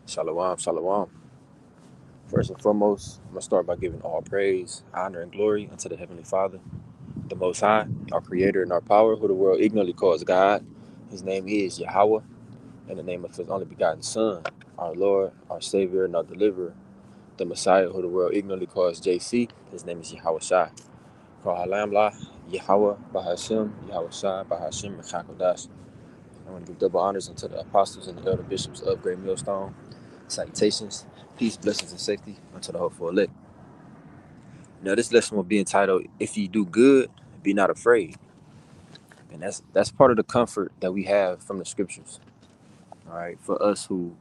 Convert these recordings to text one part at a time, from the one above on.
Shalom, shalom. First and foremost, I'm going to start by giving all praise, honor, and glory unto the Heavenly Father, the Most High, our Creator and our power, who the world ignorantly calls God. His name is Yahweh, in the name of His only begotten Son, our Lord, our Savior, and our Deliverer, the Messiah, who the world ignorantly calls JC. His name is Yahweh Shai. Kohalam Yahweh, Bahashim, Yahweh Shai, Bahashim, Mechakodash. I want to give double honors unto the apostles and the elder bishops of Great Millstone. Salutations, peace, blessings, and safety unto the hopeful elect. Now, this lesson will be entitled, If Ye Do Good, Be Not Afraid. And that's part of the comfort that we have from the scriptures. All right, for us who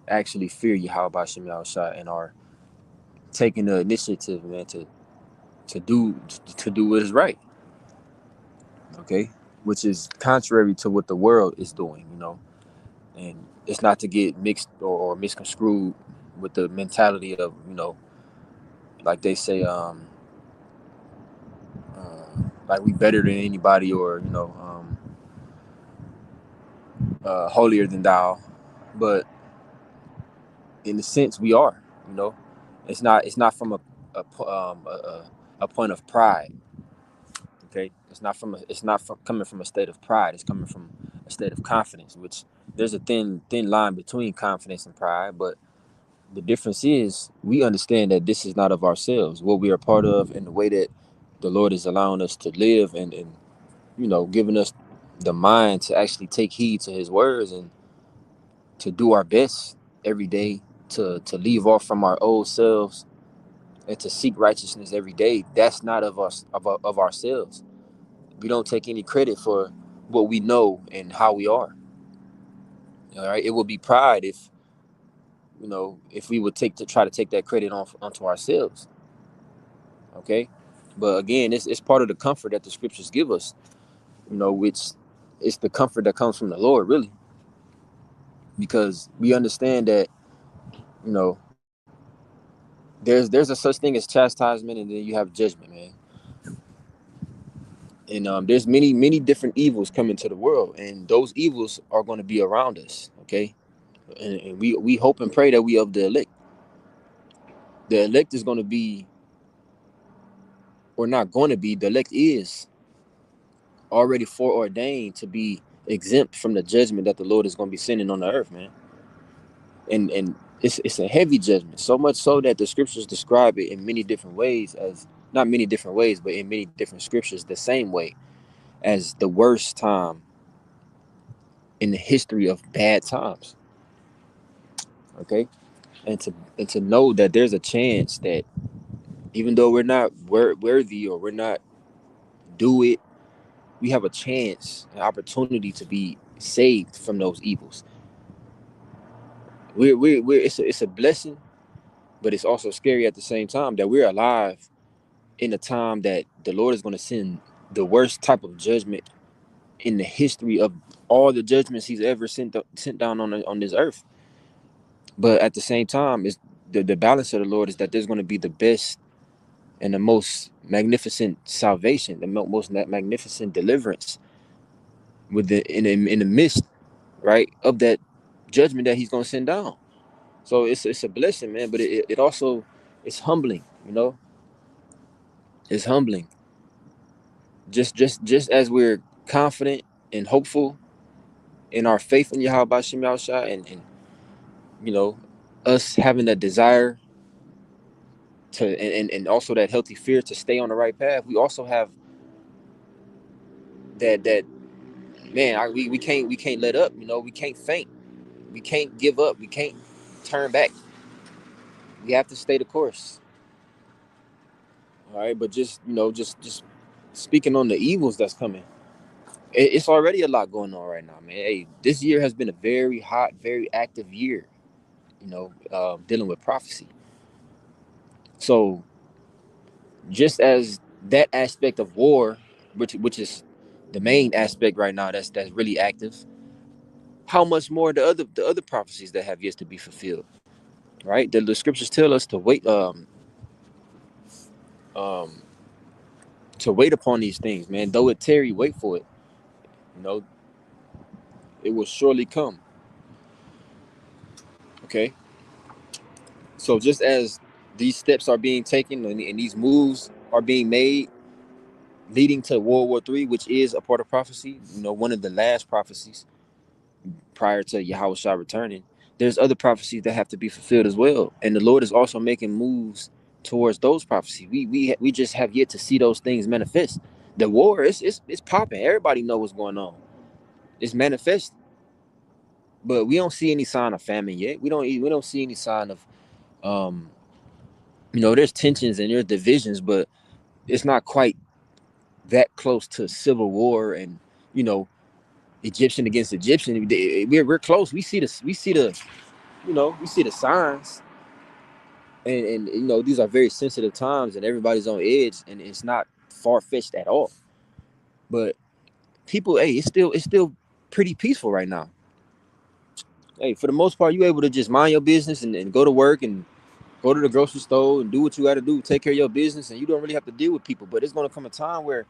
actually fear Yahweh Bashim Yahushua and are taking the initiative, man, to do what is right. Okay, which is contrary to what the world is doing. And it's not to get mixed or misconstrued with the mentality of, like they say, like we better than anybody, or holier than thou. But in a sense, we are. You know, it's not from a point of pride. Okay, it's not from coming from a state of pride. It's coming from a state of confidence. Which there's a thin line between confidence and pride, but the difference is we understand that this is not of ourselves, what we are part of, and the way that the Lord is allowing us to live, and giving us the mind to actually take heed to His words and to do our best every day to leave off from our old selves and to seek righteousness every day. That's not of us, of ourselves. We don't take any credit for what we know and how we are. All right, it would be pride if we would try to take that credit onto ourselves. Okay, but again, it's part of the comfort that the scriptures give us. Which it's the comfort that comes from the Lord, really, because we understand that you know there's a such thing as chastisement, and then you have judgment, man. And there's many different evils coming to the world, and those evils are going to be around us. Okay, and we hope and pray that we of the elect. The elect is going to be, or not going to be, the elect is already foreordained to be exempt from the judgment that the Lord is going to be sending on the earth, man. And it's a heavy judgment, so much so that the scriptures describe it in many different ways, as not many different ways, but in many different scriptures the same way as the worst time in the history of bad times. Okay, and to know that there's a chance that even though we're not worthy, or we're not do it, we have a chance, an opportunity to be saved from those evils. It's a blessing, but it's also scary at the same time that we're alive in a time that the Lord is going to send the worst type of judgment in the history of all the judgments He's ever sent down on this earth. But at the same time, is the balance of the Lord is that there's going to be the best and the most magnificent salvation, the most magnificent deliverance in the midst, right, of that judgment that He's going to send down. So it's a blessing, man. But it also, it's humbling. It's humbling. Just as we're confident and hopeful in our faith in Yahweh Bashim Yahushua, and you know us having that desire to, and also that healthy fear to stay on the right path, we also have that man, we can't let up. We can't faint. We can't give up. We can't turn back. We have to stay the course. All right, but just speaking on the evils that's coming, it's already a lot going on right now, man. Hey, this year has been a very hot, very active year. Dealing with prophecy. So just as that aspect of war, which is the main aspect right now, that's really active. How much more the other prophecies that have yet to be fulfilled, right? The scriptures tell us to wait, um, to wait upon these things, man. Though it tarry, wait for it, You know, it will surely come. Okay. So just as these steps are being taken and these moves are being made, leading to World War III, which is a part of prophecy, you know, one of the last prophecies prior to Yahushua returning, there's other prophecies that have to be fulfilled as well. And the Lord is also making moves towards those prophecies. We just have yet to see those things manifest. The war it's popping. Everybody know what's going on. It's manifest, but we don't see any sign of famine yet. We don't see any sign of there's tensions and there's divisions, but it's not quite that close to civil war and you know Egyptian against Egyptian. We're close. We see the signs, and these are very sensitive times, and everybody's on edge, and it's not far fetched at all. But people, hey, it's still pretty peaceful right now. Hey, for the most part, you able to just mind your business and go to work and go to the grocery store and do what you got to do, take care of your business, and you don't really have to deal with people. But it's gonna come a time where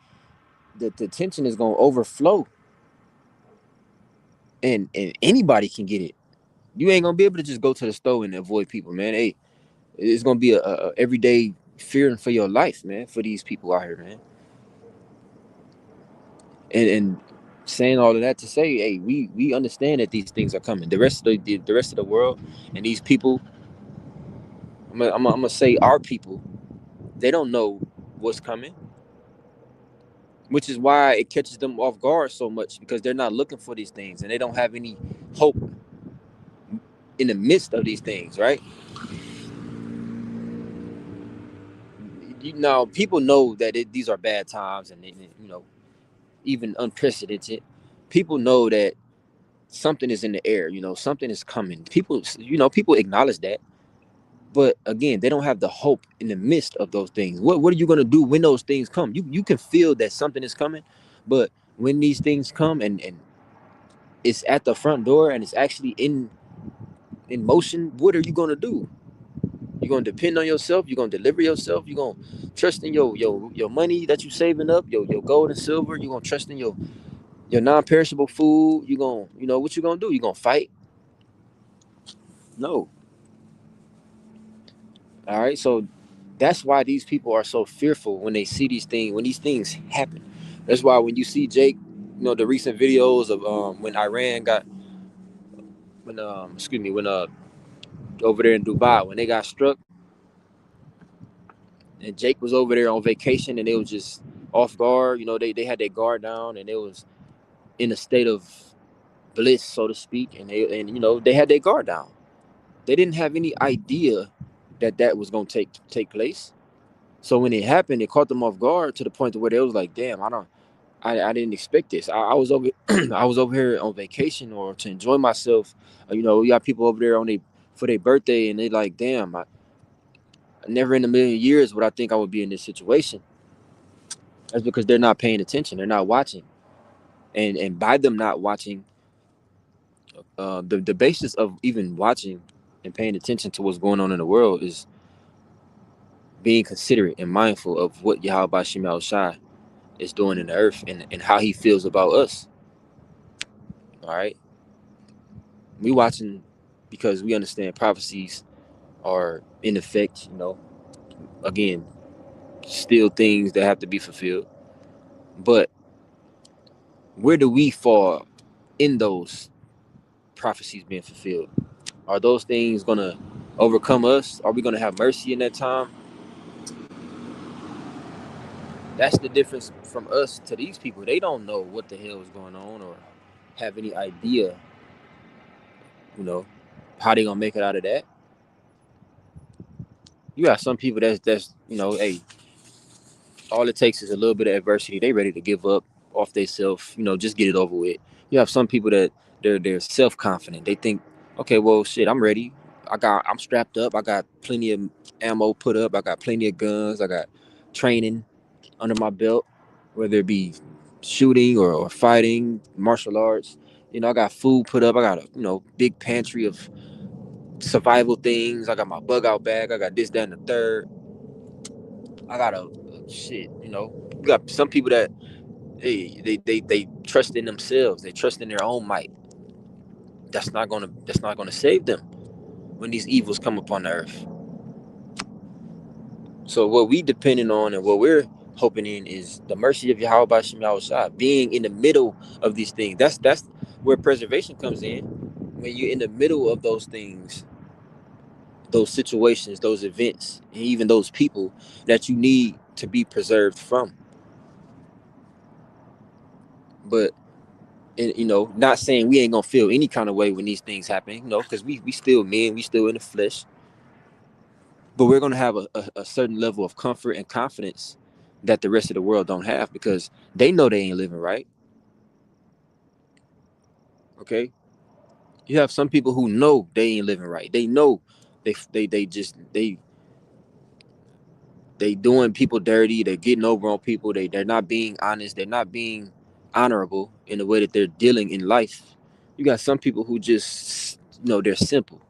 the tension is gonna overflow, and anybody can get it. You ain't gonna be able to just go to the store and avoid people, man. Hey, it's gonna be a everyday fearing for your life, man, for these people out here, man. And saying all of that to say, hey, we understand that these things are coming. The rest of the world and these people, I'm gonna say our people, they don't know what's coming, which is why it catches them off guard so much because they're not looking for these things and they don't have any hope in the midst of these things, right? People know that these are bad times and even unprecedented. People know that something is in the air, something is coming. People acknowledge that, but again, they don't have the hope in the midst of those things. What are you gonna do when those things come? You can feel that something is coming, but when these things come and it's at the front door and it's actually in motion, what are you gonna do? You're gonna depend on yourself. You're gonna deliver yourself. You're gonna trust in your money that you saving up, your gold and silver. You're gonna trust in your non-perishable food. You're gonna, what you gonna do? You're gonna fight? No. All right. So that's why these people are so fearful when they see these things, when these things happen. That's why when you see Jake, the recent videos of when Iran got when over there in Dubai when they got struck, and Jake was over there on vacation and they was just off guard. They had their guard down and they was in a state of bliss, so to speak, and they had their guard down. They didn't have any idea that was gonna take place. So when it happened, it caught them off guard to the point to where they was like, "Damn, I didn't expect this. I was over I was over here on vacation or to enjoy myself. We got people over there for their birthday, and they like, damn, I never in a million years would I think I would be in this situation." That's because they're not paying attention. They're not watching, and by them not watching, the basis of even watching and paying attention to what's going on in the world is being considerate and mindful of what Yahweh Shem Shai is doing in the earth and how he feels about us. All right. We watching because we understand prophecies are in effect, again, still things that have to be fulfilled. But where do we fall in those prophecies being fulfilled? Are those things gonna overcome us? Are we gonna have mercy in that time? That's the difference from us to these people. They don't know what the hell is going on or have any idea, you know, how they gonna make it out of that. You got some people that's hey, all it takes is a little bit of adversity. They ready to give up off they self, just get it over with. You have some people that they're self confident. They think, okay, well, shit, I'm ready. I'm strapped up. I got plenty of ammo put up. I got plenty of guns. I got training under my belt, whether it be shooting or fighting, martial arts. I got food put up. I got a big pantry of survival things. I got my bug out bag. I got this, that, and the third. I got a shit. You got some people that they trust in themselves. They trust in their own might. That's not gonna save them when these evils come upon the earth. So what we depending on and what we're hoping in is the mercy of Yahweh Bashim Yahushua, being in the middle of these things. That's where preservation comes in. When you're in the middle of those things, those situations, those events, and even those people that you need to be preserved from. But and not saying we ain't gonna feel any kind of way when these things happen, because we still men, we still in the flesh. But we're gonna have a certain level of comfort and confidence that the rest of the world don't have, because they know they ain't living right. Okay, you have some people who know they ain't living right. They know they doing people dirty. They're getting over on people. They're not being honest. They're not being honorable in the way that they're dealing in life. You got some people who just they're simple.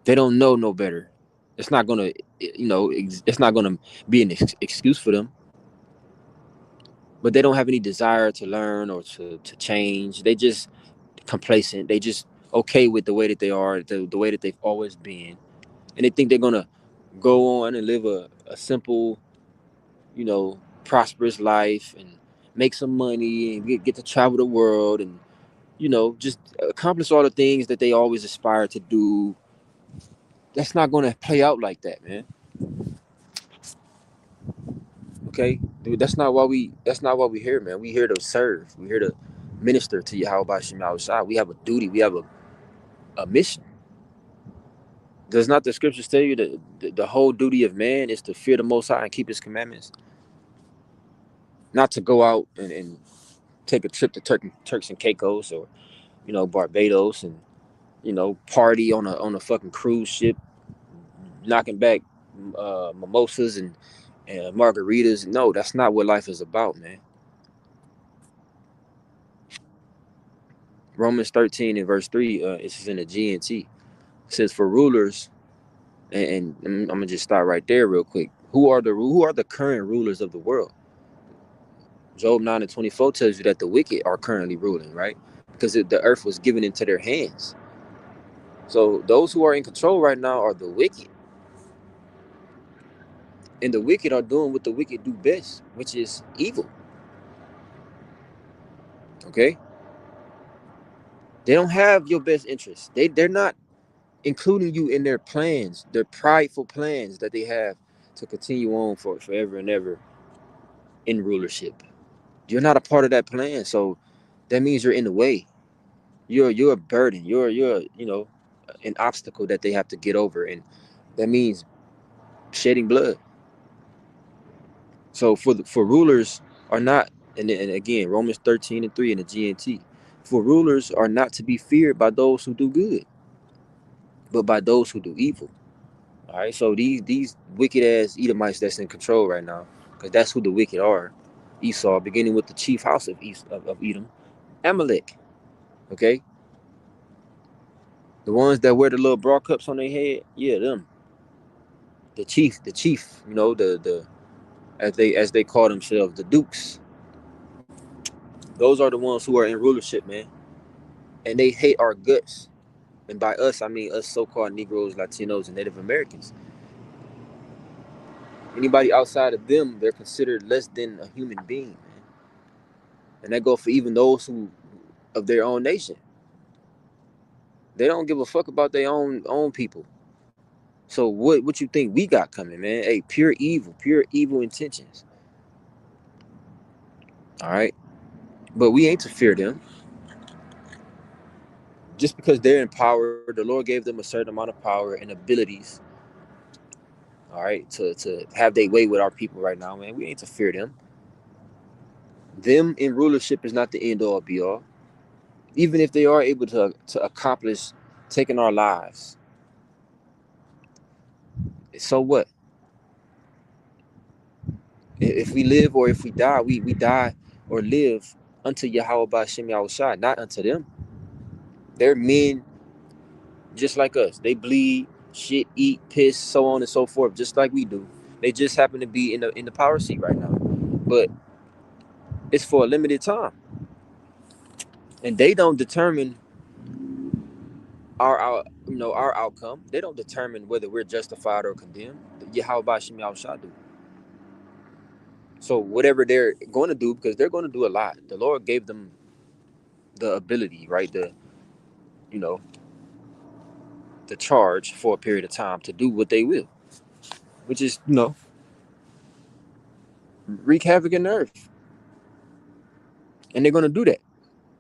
They don't know no better. It's not gonna it's not gonna be an excuse for them. But they don't have any desire to learn or to change. They just complacent. They just okay with the way that they are, the way that they've always been, and they think they're gonna go on and live a simple, prosperous life and make some money and get to travel the world and just accomplish all the things that they always aspire to do. That's not gonna play out like that, man. Okay, dude, that's not why we here, man. We here to serve. We here to minister to Yahweh Bashim Yahushua. We have a duty. We have a mission. Does not the scriptures tell you that the whole duty of man is to fear the Most High and keep His commandments? Not to go out and take a trip to Turks and Caicos or Barbados and party on a fucking cruise ship, knocking back mimosas and margaritas. No, that's not what life is about, man. Romans 13 and verse 3, it's in the GNT. It says, for rulers, and I'm gonna just start right there real quick. Who are the current rulers of the world? Job 9 and 24 tells you that the wicked are currently ruling, right? Because the earth was given into their hands. So those who are in control right now are the wicked. And the wicked are doing what the wicked do best, which is evil. Okay? They don't have your best interests. They're not including you in their plans, their prideful plans that they have to continue on for forever and ever in rulership. You're not a part of that plan, so that means you're in the way. You're a burden. You're an obstacle that they have to get over, and that means shedding blood. So for rulers are not, and again Romans 13 and 3 in the GNT, for rulers are not to be feared by those who do good, but by those who do evil. All right, so these wicked ass Edomites that's in control right now, because that's who the wicked are. Esau, beginning with the chief house of Edom, Amalek. Okay, the ones that wear the little bra cups on their head, yeah, them. The chief, the as they call themselves, the dukes. Those are the ones who are in rulership, man, and they hate our guts. And by us, I mean us so-called Negroes, Latinos, and Native Americans. Anybody outside of them, they're considered less than a human being, man. And that goes for even those who of their own nation. They don't give a fuck about their own people. So what you think we got coming, man? Hey, pure evil intentions. All right, but we ain't to fear them. Just because they're in power, the Lord gave them a certain amount of power and abilities. All right, to have their way with our people right now, man. We ain't to fear them. Them in rulership is not the end all be all. Even if they are able to accomplish taking our lives, so what? If we live or if we die, we die or live unto Yahweh Ba'Shem Yahushua, not unto them. They're men just like us. They bleed, shit, eat, piss, so on and so forth, just like we do. They just happen to be in the power seat right now. But It's for a limited time, and they don't determine our outcome. They don't determine whether we're justified or condemned. Yahweh Shem Yahushua do. So whatever they're going to do, because they're going to do a lot. The Lord gave them the ability, right? You know, the charge for a period of time to do what they will, which is, wreak havoc in the earth. And they're going to do that.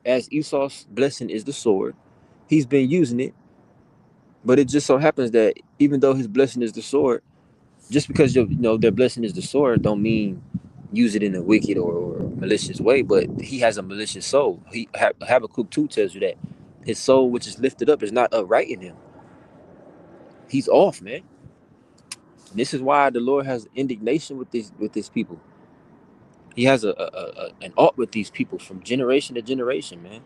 As Esau's blessing is the sword, he's been using it. But it just so happens that even though his blessing is the sword, just because their blessing is the sword, don't mean use it in a wicked or malicious way. But he has a malicious soul. Habakkuk 2 tells you that his soul, which is lifted up, is not upright in him. He's off, man. And this is why the Lord has indignation with these people. He has an ought with these people from generation to generation, man.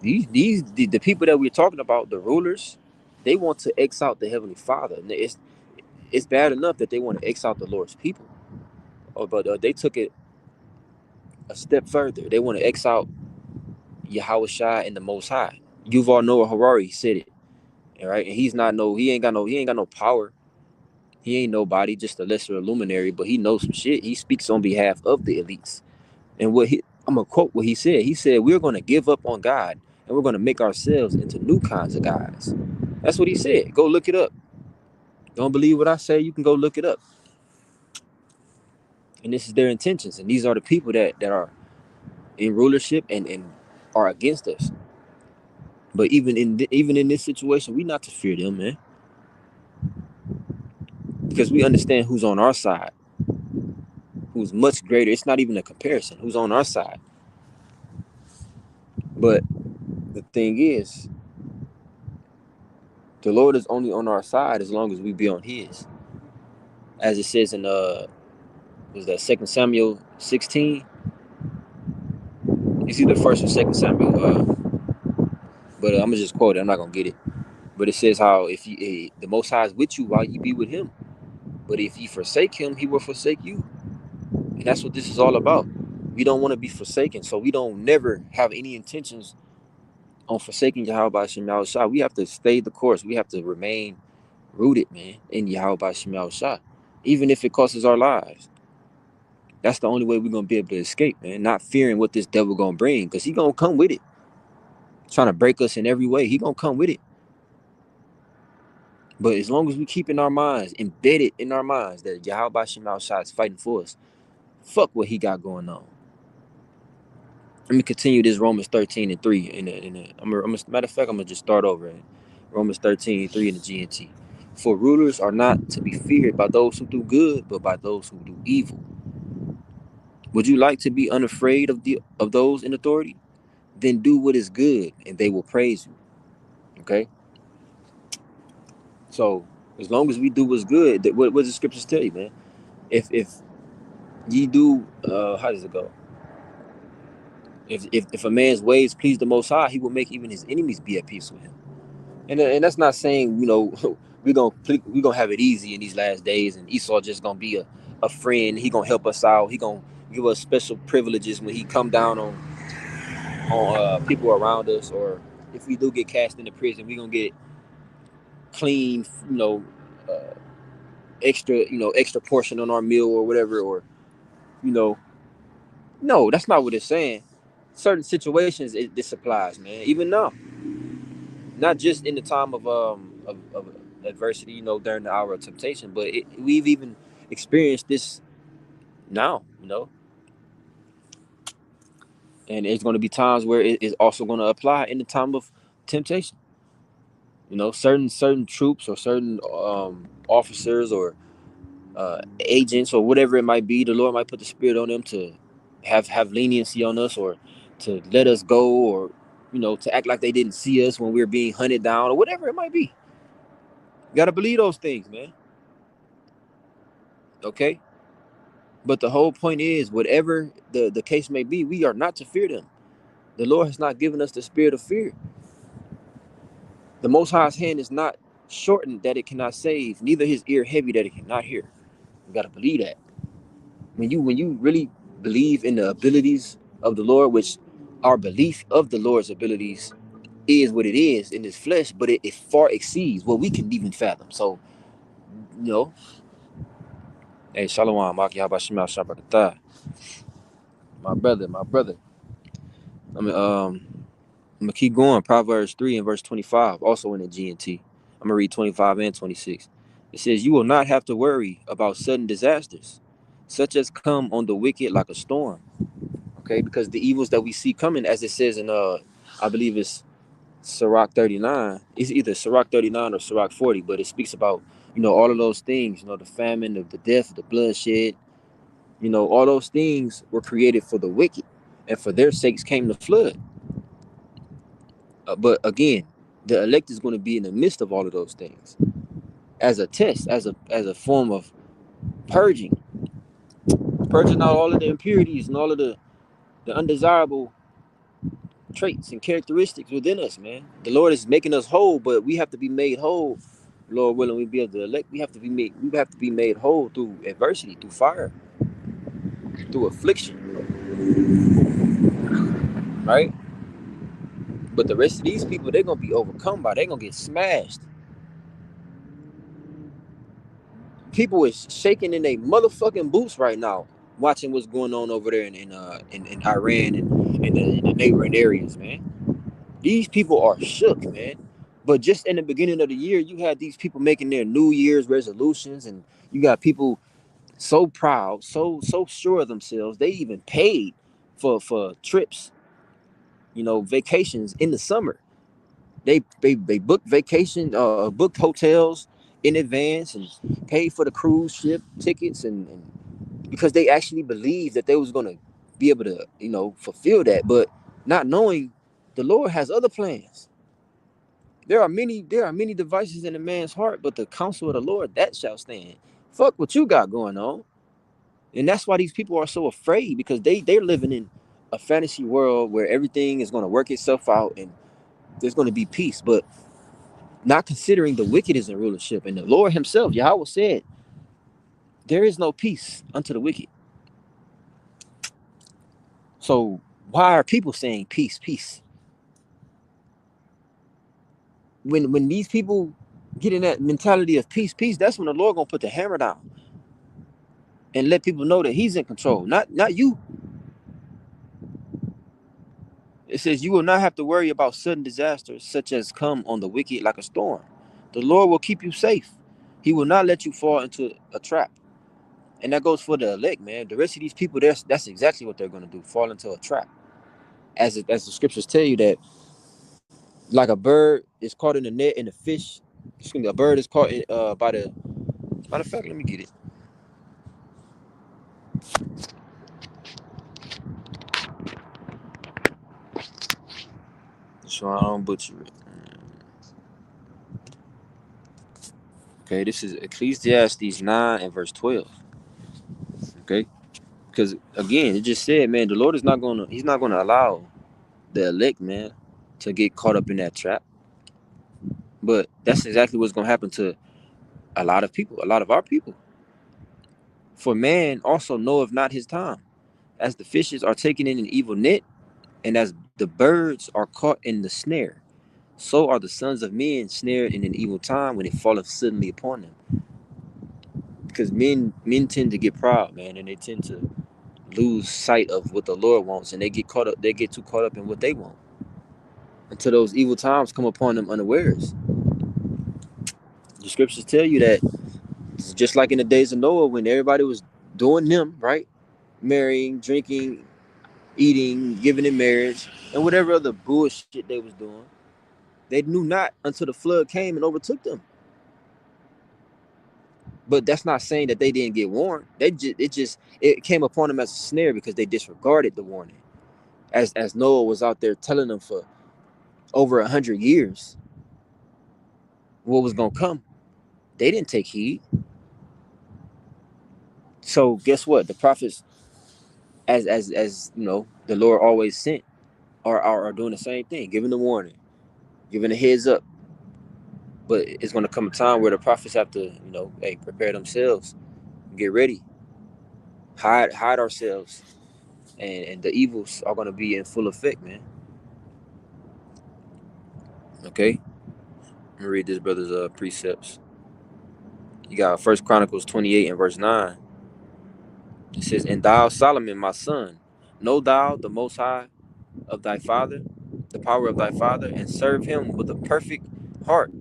The people that we're talking about, the rulers, they want to X out the Heavenly Father. And it's bad enough that they want to X out the Lord's people. But they took it a step further. They want to X out Yahweh Shai and the Most High. Yuval Noah Harari said it, right? And he ain't got no power. He ain't nobody, just a lesser luminary, but he knows some shit. He speaks on behalf of the elites. And I'm gonna quote what he said. He said, "We're gonna give up on God and we're gonna make ourselves into new kinds of gods." That's what he said. Go look it up. Don't believe what I say, you can go look it up. And this is their intentions. And these are the people that are in rulership and are against us. But even in this situation, we not to fear them, man. Because we understand who's on our side, who's much greater. It's not even a comparison. Who's on our side. But the thing is, the Lord is only on our side as long as we be on his. As it says in was that 2 Samuel 16? It's either 1st or 2 Samuel. But I'm gonna just quote it. I'm not gonna get it. But it says how if the Most High is with you while you be with him. But if you forsake him, he will forsake you. And that's what this is all about. We don't want to be forsaken. So we don't never have any intentions on forsaking Yahweh Shem Yahushua. We have to stay the course. We have to remain rooted, man, in Yahweh Shem Yahushua. Even if it costs us our lives. That's the only way we're going to be able to escape, man. Not fearing what this devil going to bring. Because he going to come with it. Trying to break us in every way. He going to come with it. But as long as we keep in our minds, embedded in our minds, that Yahweh Shem Yahushua is fighting for us, fuck what he got going on. Let me continue this Romans 13:3. Matter of fact, I'm going to just start over. Romans 13:3 in the GNT. For rulers are not to be feared by those who do good, but by those who do evil. Would you like to be unafraid of those in authority? Then do what is good, and they will praise you. Okay? So, as long as we do what's good, what does the scriptures tell you, man? If ye do, how does it go? If a man's ways please the Most High, he will make even his enemies be at peace with him. And that's not saying we're gonna have it easy in these last days, and Esau just gonna be a friend. He gonna help us out. He gonna give us special privileges when he come down on people around us, or if we do get cast into prison, we gonna get clean, uh, extra portion on our meal or whatever, or no, that's not what it's saying. Certain situations this applies, man. Even now, not just in the time of adversity, during the hour of temptation, but we've even experienced this now, and it's going to be times where it is also going to apply in the time of temptation. Certain troops or certain officers or agents or whatever it might be, the Lord might put the spirit on them to have leniency on us, or to let us go, or to act like they didn't see us when we were being hunted down, or whatever it might be. You gotta believe those things, man. Okay? But the whole point is, whatever the case may be, we are not to fear them. The Lord has not given us the spirit of fear. The Most High's hand is not shortened that it cannot save, neither his ear heavy that it cannot hear. You gotta believe that. When you really believe in the abilities of the Lord, which our belief of the Lord's abilities is what it is in this flesh, but it far exceeds what we can even fathom. So, you know, hey, Shalom, Maki Habashima Shabakata. My brother. I mean, I'm gonna keep going. Proverbs 3 and verse 25, also in the GNT. I'm gonna read 25 and 26. It says, "You will not have to worry about sudden disasters, such as come on the wicked like a storm." Okay, because the evils that we see coming, as it says in I believe it's Sirach 39. It's either Sirach 39 or Sirach 40, but it speaks about, all of those things, the famine, the death, the bloodshed, all those things were created for the wicked, and for their sakes came the flood. But again, the elect is going to be in the midst of all of those things as a test, as a form of purging out all of the impurities and all of the undesirable traits and characteristics within us, man. The Lord is making us whole, but we have to be made whole. Lord willing, we be able to elect. We have to be made whole through adversity, through fire, through affliction, right? But the rest of these people, they're gonna be overcome they're gonna get smashed. People is shaking in their motherfucking boots right now, watching what's going on over there in Iran and in the neighboring areas, man. These people are shook, man. But just in the beginning of the year, you had these people making their New Year's resolutions, and you got people so proud, so sure of themselves. They even paid for trips, vacations in the summer. They booked booked hotels in advance and paid for the cruise ship tickets, and because they actually believed that they was gonna be able to, fulfill that, but not knowing the Lord has other plans. There are many devices in a man's heart, but the counsel of the Lord that shall stand. Fuck what you got going on. And that's why these people are so afraid, because they're living in a fantasy world where everything is going to work itself out and there's going to be peace, but not considering the wicked is in rulership. And the Lord himself, Yahweh, said, there is no peace unto the wicked. So why are people saying peace, peace? When these people get in that mentality of peace, peace, that's when the Lord gonna put the hammer down and let people know that he's in control, not you. It says, you will not have to worry about sudden disasters such as come on the wicked like a storm. The Lord will keep you safe. He will not let you fall into a trap. And that goes for the elect, man. The rest of these people, that's exactly what they're going to do, fall into a trap. As the scriptures tell you that, like a bird is caught in the net and the fish, excuse me, a bird is caught by the, matter of fact, let me get it. So I don't butcher it. Okay, this is Ecclesiastes 9 and verse 12. Okay, because again, it just said, man, the Lord is he's not gonna allow the elect, man, to get caught up in that trap. But that's exactly what's gonna happen to a lot of people, a lot of our people. For man also knoweth not his time, as the fishes are taken in an evil net, and as the birds are caught in the snare, so are the sons of men snared in an evil time when it falleth suddenly upon them. Because men tend to get proud, man, and they tend to lose sight of what the Lord wants, and they get too caught up in what they want until those evil times come upon them unawares. The scriptures tell you that it's just like in the days of Noah, when everybody was doing them, right? Marrying, drinking, eating, giving in marriage, and whatever other bullshit they was doing. They knew not until the flood came and overtook them. But that's not saying that they didn't get warned. It came upon them as a snare because they disregarded the warning. As Noah was out there telling them for over 100 years what was gonna come, they didn't take heed. So guess what? The prophets, as the Lord always sent, are doing the same thing, giving the warning, giving a heads up. But it's gonna come a time where the prophets have to, hey, prepare themselves, get ready, hide ourselves, and the evils are gonna be in full effect, man. Okay, let me read this brother's precepts. You got First Chronicles 28 and verse 9. It says, "And thou, Solomon, my son, know thou the Most High of thy father, the power of thy father, and serve him with a perfect heart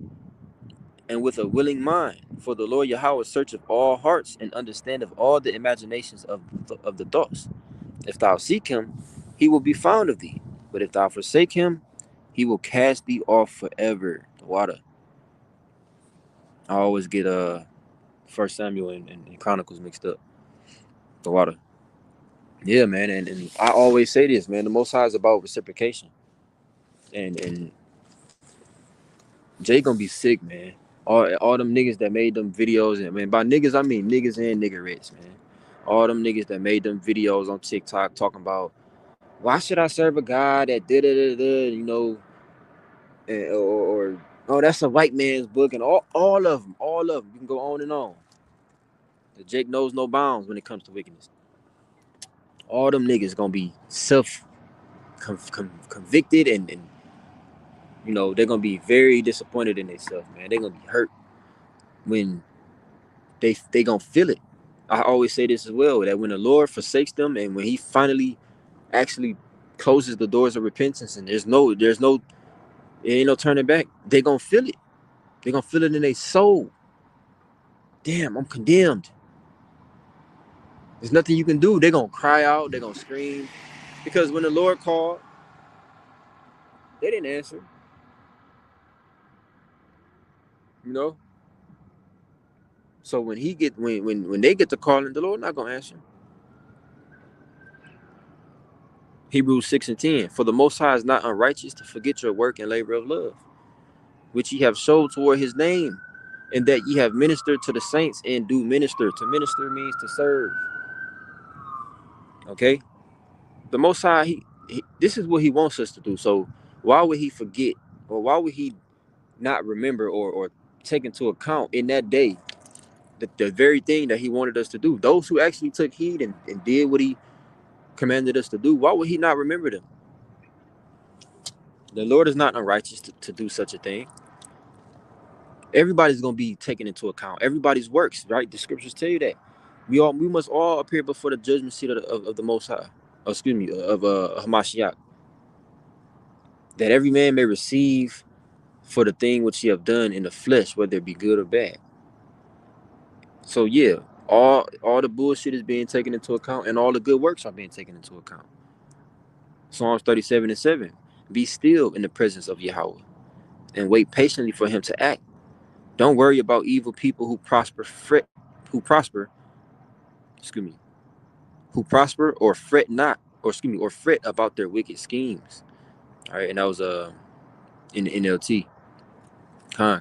and with a willing mind. For the Lord Yahweh searcheth all hearts and understandeth all the imaginations of the thoughts. If thou seek him, he will be found of thee. But if thou forsake him, he will cast thee off forever." The water. I always get First Samuel and Chronicles mixed up. The water. Yeah, man, and I always say this, man. The Most High is about reciprocation, and Jay gonna be sick, man. All them niggas that made them videos, and man, by niggas I mean niggas and niggerettes, man. All them niggas that made them videos on TikTok talking about why should I serve a God that da da da da, you know, or oh that's a white man's book, and all of them. You can go on and on. The Jake knows no bounds when it comes to wickedness. All them niggas gonna be self convicted, and you know they're gonna be very disappointed in themselves, man. They're gonna be hurt when they gonna feel it. I always say this as well, that when the Lord forsakes them and when he finally actually closes the doors of repentance and there's no there ain't no turning back, they gonna feel it. They gonna feel it in their soul. Damn, I'm condemned. There's nothing you can do. They're gonna cry out, they're gonna scream. Because when the Lord called, they didn't answer. You know? So when they get the calling, the Lord not gonna answer. Hebrews 6 and 10. For the Most High is not unrighteous to forget your work and labor of love, which ye have showed toward his name, and that ye have ministered to the saints and do minister. To minister means to serve. Okay? The Most High, this is what he wants us to do. So why would he forget, or why would he not remember or take into account in that day the very thing that he wanted us to do? Those who actually took heed and did what he commanded us to do, why would he not remember them? The Lord is not unrighteous to do such a thing. Everybody's gonna be taken into account. Everybody's works, right? The scriptures tell you that we must all appear before the judgment seat of the Most High. Oh, excuse me, of Hamashiach, that every man may receive for the thing which he have done in the flesh, whether it be good or bad. So yeah, all the bullshit is being taken into account, and all the good works are being taken into account. Psalms 37 and 7. Be still in the presence of Yahweh and wait patiently for him to act. Don't worry about evil people who prosper, excuse me, who prosper or fret not, or fret about their wicked schemes. All right, and that was in the NLT. Con.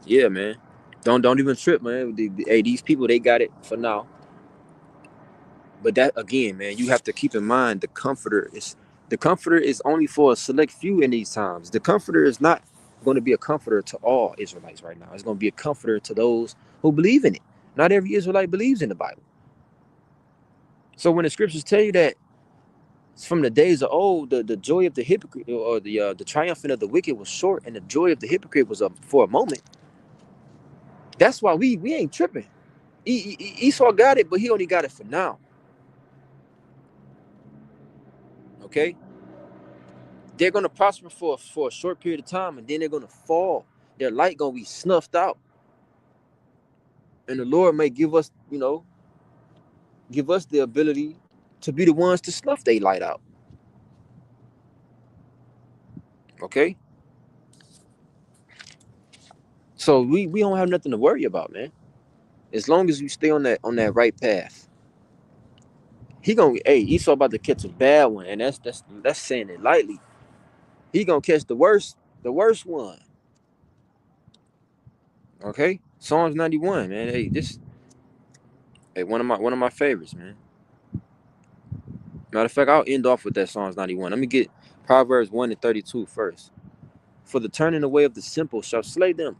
Yeah, man. Don't even trip, man. Hey, these people, they got it for now. But that again, man, you have to keep in mind the comforter is only for a select few in these times. The comforter is not going to be a comforter to all Israelites right now. It's going to be a comforter to those who believe in it. Not every Israelite believes in the Bible. So when the scriptures tell you that from the days of old, the joy of the hypocrite, or the triumphant of the wicked was short, and the joy of the hypocrite was for a moment. That's why we ain't tripping. Esau got it, but he only got it for now. Okay, they're gonna prosper for a short period of time, and then they're gonna fall. Their light gonna be snuffed out, and the Lord may give us, give us the ability to be the ones to snuff their light out. Okay, so we don't have nothing to worry about, man. As long as we stay on that right path. Esau about to catch a bad one, and that's saying it lightly. He gonna catch the worst one. Okay, Psalms 91, man. One of my favorites, man. Matter of fact, I'll end off with that Psalms 91. Let me get Proverbs 1 and 32 first. For the turning away of the simple shall slay them,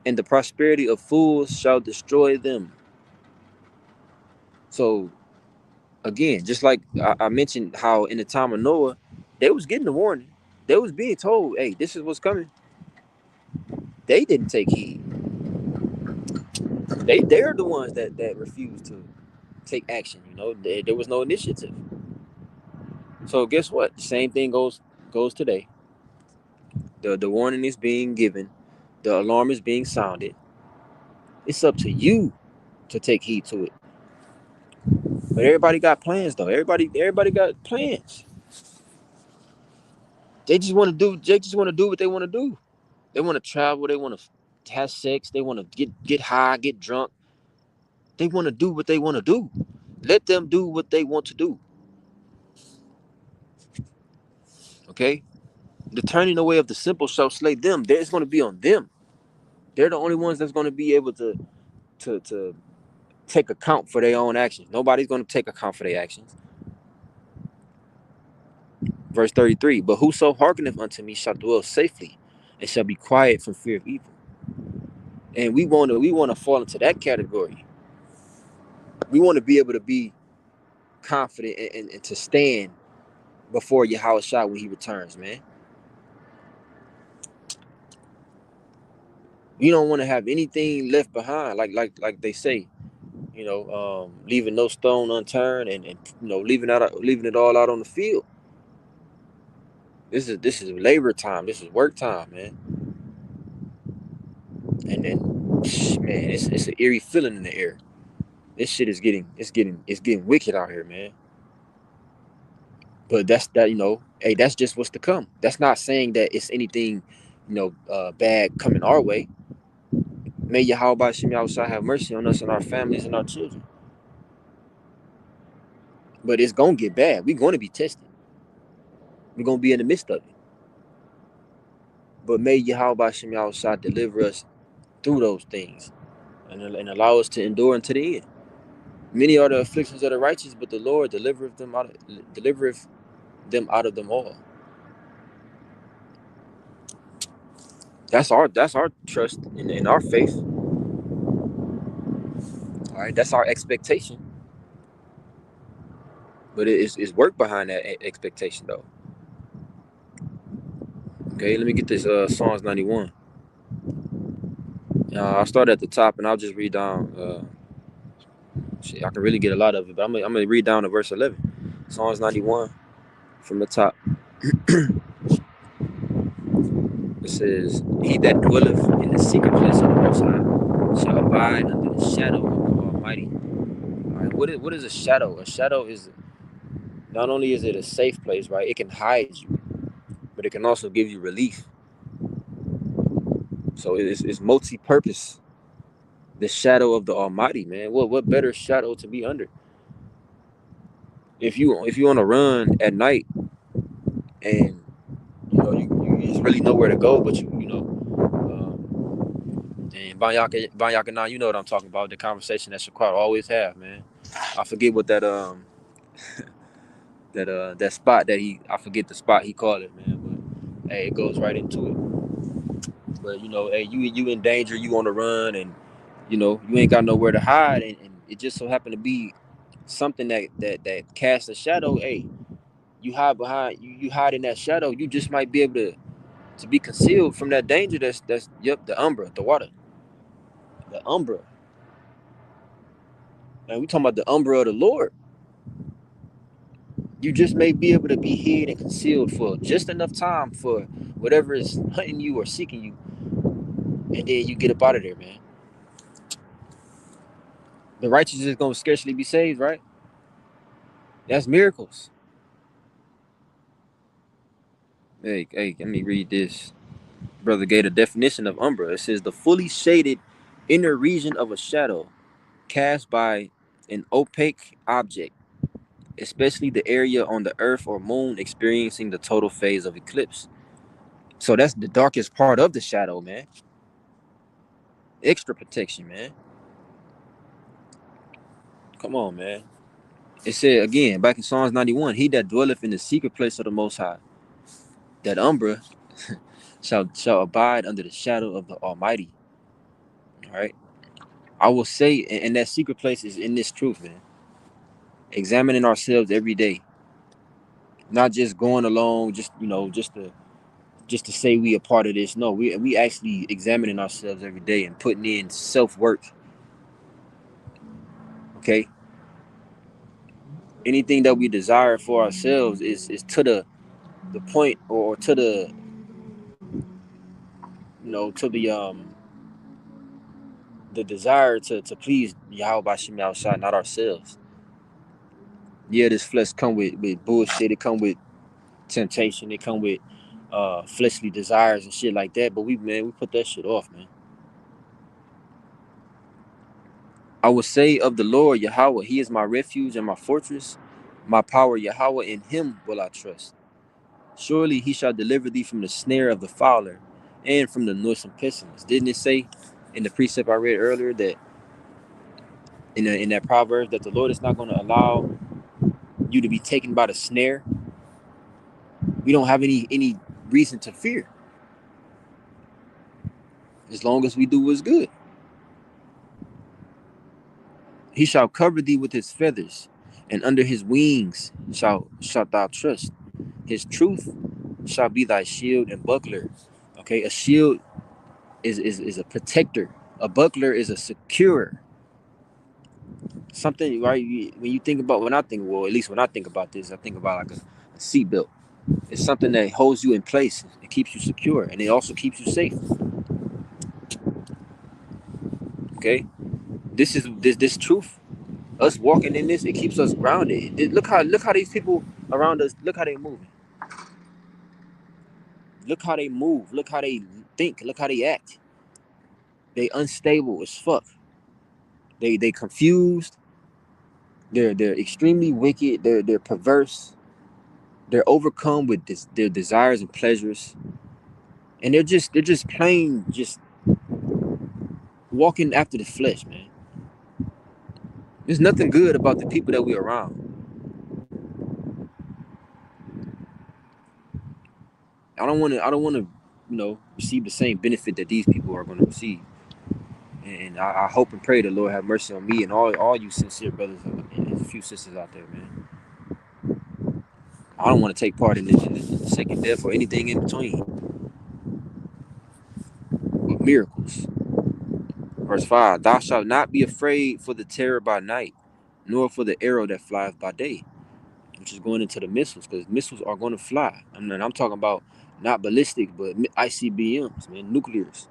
and the prosperity of fools shall destroy them. So Again, just like I mentioned, how in the time of Noah, they was getting the warning. They was being told, "Hey, this is what's coming." They didn't take heed. They're the ones that refused to take action. There was no initiative. So guess what? Same thing goes today. The warning is being given. The alarm is being sounded. It's up to you to take heed to it. But everybody got plans though. Everybody got plans. They just want to do what they want to do. They want to travel. They want to have sex. They want to get high, get drunk. They want to do what they want to do. Let them do what they want to do. Okay? The turning away of the simple shall slay them. It's going to be on them. They're the only ones that's going to be able to take account for their own actions. Nobody's going to take account for their actions. Verse 33, but whoso hearkeneth unto me shall dwell safely and shall be quiet from fear of evil. And we want to fall into that category. We want to be able to be confident and to stand before Yahushua when he returns, man. You don't want to have anything left behind, like they say, leaving no stone unturned and leaving it all out on the field. This is labor time. This is work time, man. And then, man, it's an eerie feeling in the air. This shit is getting wicked out here, man. But hey, that's just what's to come. That's not saying that it's anything, bad coming our way. May Yahweh Shem Yahushua have mercy on us and our families and our children. But it's gonna get bad. We're gonna be tested. We're gonna be in the midst of it. But may Yahweh Shem Yahushua deliver us through those things and allow us to endure unto the end. Many are the afflictions of the righteous, but the Lord delivereth them out of them all. That's our trust in our faith. All right, that's our expectation. But it's work behind that expectation, though. Okay, let me get this Psalms 91. I'll start at the top and I'll just read down. I can really get a lot of it, but I'm gonna read down to verse 11. Psalms 91 from the top. It says, "He that dwelleth in the secret place of the Most High shall abide under the shadow of the Almighty." All right, what is a shadow? A shadow is not only is it a safe place, right? It can hide you, but it can also give you relief. So it's multi-purpose. The shadow of the Almighty, man. What better shadow to be under? If you on a run at night and you just really nowhere to go, but and Banyaka now, you know what I'm talking about. The conversation that Shaquat always have, man. I forget what that that spot I forget the spot he called it, man. But hey, it goes right into it. But hey, you in danger, you on the run, and you ain't got nowhere to hide, and it just so happened to be something that casts a shadow. Hey, you hide behind you hide in that shadow. You just might be able to be concealed from that danger. That's the umbra, the water, the umbra. And we talking about the umbra of the Lord. You just may be able to be hid and concealed for just enough time for whatever is hunting you or seeking you, and then you get up out of there, man. The righteous is gonna scarcely be saved, right? That's miracles. Hey, let me read this. Brother gave a definition of umbra. It says the fully shaded inner region of a shadow cast by an opaque object, especially the area on the earth or moon experiencing the total phase of eclipse. So that's the darkest part of the shadow, man. Extra protection, man. Come on, man. It said again back in Psalms 91, he that dwelleth in the secret place of the Most High, that umbra shall abide under the shadow of the Almighty. All right. I will say, and that secret place is in this truth, man. examining ourselves every day, not just going along, just to say we a part of this. No, we actually examining ourselves every day and putting in self work. Okay, anything that we desire for ourselves is to the point, or to the, to the desire to please Yahweh Bashim Yahushua, not ourselves. Yeah, this flesh come with bullshit. It come with temptation. It come with fleshly desires and shit like that. But we put that shit off, man. I will say of the Lord Yahweh, He is my refuge and my fortress, my power Yahweh, in Him will I trust. Surely He shall deliver thee from the snare of the fowler and from the noisome pestilence. Didn't it say in the precept I read earlier that in that proverb that the Lord is not going to allow you to be taken by the snare? We don't have any reason to fear as long as we do what's good. He shall cover thee with His feathers, and under His wings shalt thou trust. His truth shall be thy shield and buckler. Okay, a shield is a protector. A buckler is a securer. Something, right? When you think about, when I think, well, at least when I think about this, I think about like a seatbelt. It's something that holds you in place. It keeps you secure, and it also keeps you safe. Okay, this truth. Us walking in this, it keeps us grounded. Look how these people around us, look how they moving. Look how they move. Look how they think. Look how they act. They unstable as fuck. They confused. They're extremely wicked. They're perverse. They're overcome with their desires and pleasures, and they're just plain just walking after the flesh, man. There's nothing good about the people that we're around. I don't want to receive the same benefit that these people are going to receive. And I hope and pray the Lord have mercy on me and all you sincere brothers and a few sisters out there, man. I don't want to take part in the second death or anything in between. But miracles. Verse 5, thou shalt not be afraid for the terror by night, nor for the arrow that flieth by day, which is going into the missiles, because missiles are going to fly. I'm talking about not ballistic, but ICBMs, man, nuclears.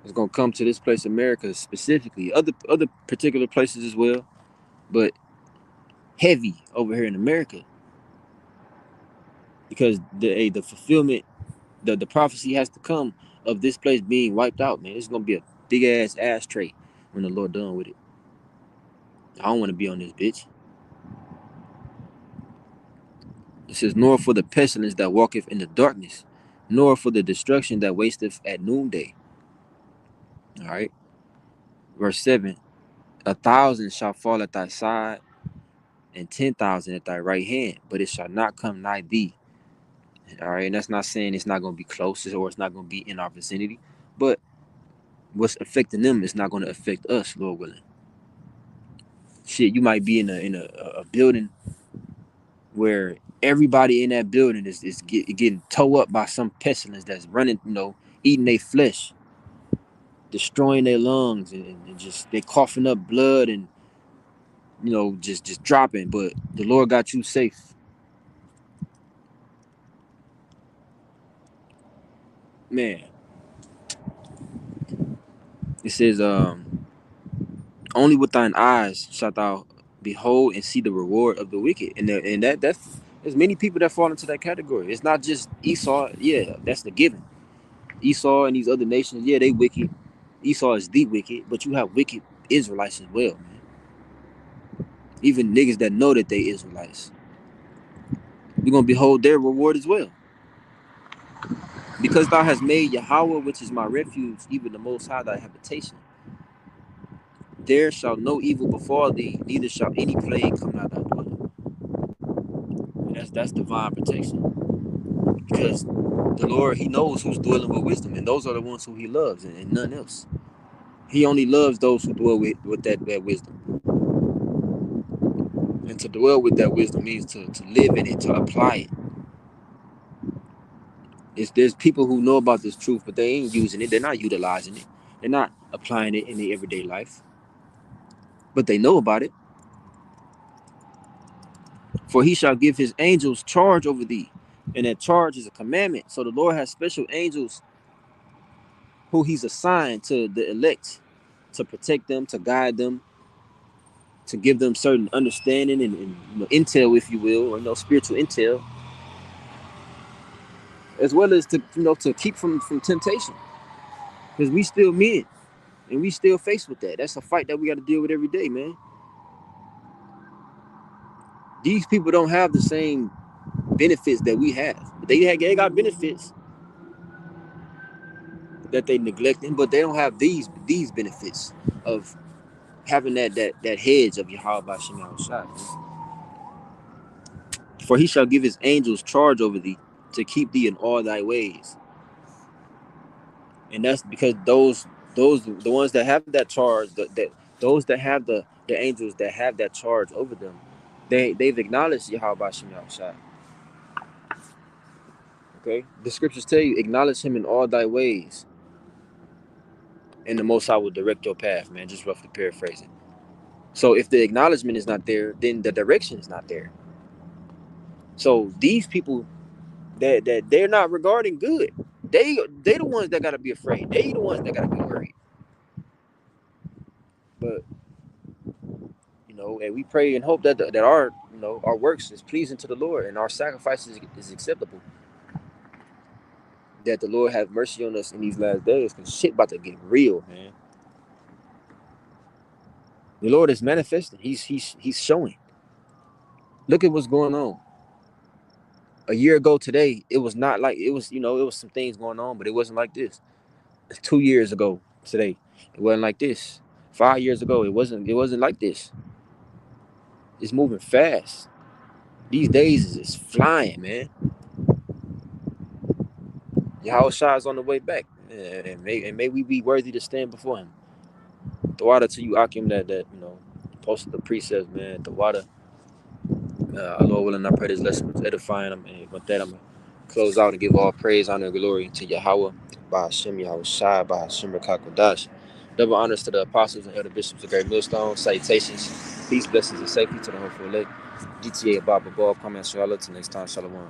It's going to come to this place, America specifically, other particular places as well, but heavy over here in America, because the fulfillment, the prophecy has to come of this place being wiped out, man. It's going to be a big ass ashtray when the Lord done with it. I don't want to be on this bitch. It says, nor for the pestilence that walketh in the darkness, nor for the destruction that wasteth at noonday. All right. Verse 7, 1,000 shall fall at thy side, and 10,000 at thy right hand, but it shall not come nigh thee. All right. And that's not saying it's not going to be close or it's not going to be in our vicinity, but what's affecting them is not going to affect us, Lord willing. Shit, you might be in a building where everybody in that building is getting towed up by some pestilence that's running, eating their flesh, destroying their lungs, and just they coughing up blood and just dropping. But the Lord got you safe. Man, it says, only with thine eyes shalt thou behold and see the reward of the wicked. And that's there's many people that fall into that category. It's not just Esau. Yeah, that's the given. Esau and these other nations, yeah, they wicked. Esau is the wicked, but you have wicked Israelites as well, man. Even niggas that know that they Israelites. We're gonna behold their reward as well. Because thou hast made Yahweh, which is my refuge, even the Most High thy habitation. There shall no evil befall thee, neither shall any plague come out thy dwelling. That's divine protection. Because the Lord, He knows who's dwelling with wisdom, and those are the ones who He loves, and none else. He only loves those who dwell with that wisdom. And to dwell with that wisdom means to live in it, to apply it. There's people who know about this truth, but they ain't using it. They're not utilizing it. They're not applying it in their everyday life. But they know about it. For he shall give his angels charge over thee. And that charge is a commandment. So the Lord has special angels who he's assigned to the elect to protect them, to guide them, to give them certain understanding and intel, if you will, or spiritual intel, as well as to to keep from temptation. Because we still men and we still faced with that. That's a fight that we got to deal with every day, man. These people don't have the same benefits that we have. They got benefits that they neglecting, but they don't have these benefits of having that hedge of Yahweh Bashim Yahushua. For he shall give his angels charge over thee to keep thee in all thy ways. And that's because the ones that have that charge, those that have the angels that have that charge over them, they've acknowledged Yahweh Bashim Yahushua. Okay, the scriptures tell you, acknowledge him in all thy ways, and the Most High will direct your path, man. Just roughly paraphrasing. So if the acknowledgement is not there, then the direction is not there. So these people that they're not regarding good, they the ones that gotta be afraid. They the ones that gotta be worried. But and we pray and hope that our our works is pleasing to the Lord and our sacrifices is acceptable. That the Lord have mercy on us in these last days, because shit about to get real, man. The Lord is manifesting. He's showing. Look at what's going on. A year ago today, it was not like it was. It was some things going on, but it wasn't like this. 2 years ago today, it wasn't like this. 5 years ago, it wasn't like this. It's moving fast. These days is flying, man. Yahushua is on the way back, and may we be worthy to stand before him. The water to you, Akim, that posted the precepts, man. The water. Lord willing, I pray this lesson was edifying them. And with that, I'm going to close out and give all praise, honor, and glory to Yahweh, by Hashem Yahushua, by Hashem Rakakodash. Double honors to the apostles and elder bishops of Great Millstone. Salutations, peace, blessings, and safety to the hopeful elect. GTA Baba Ball, comment, Charlotte. Till next time, Shalom.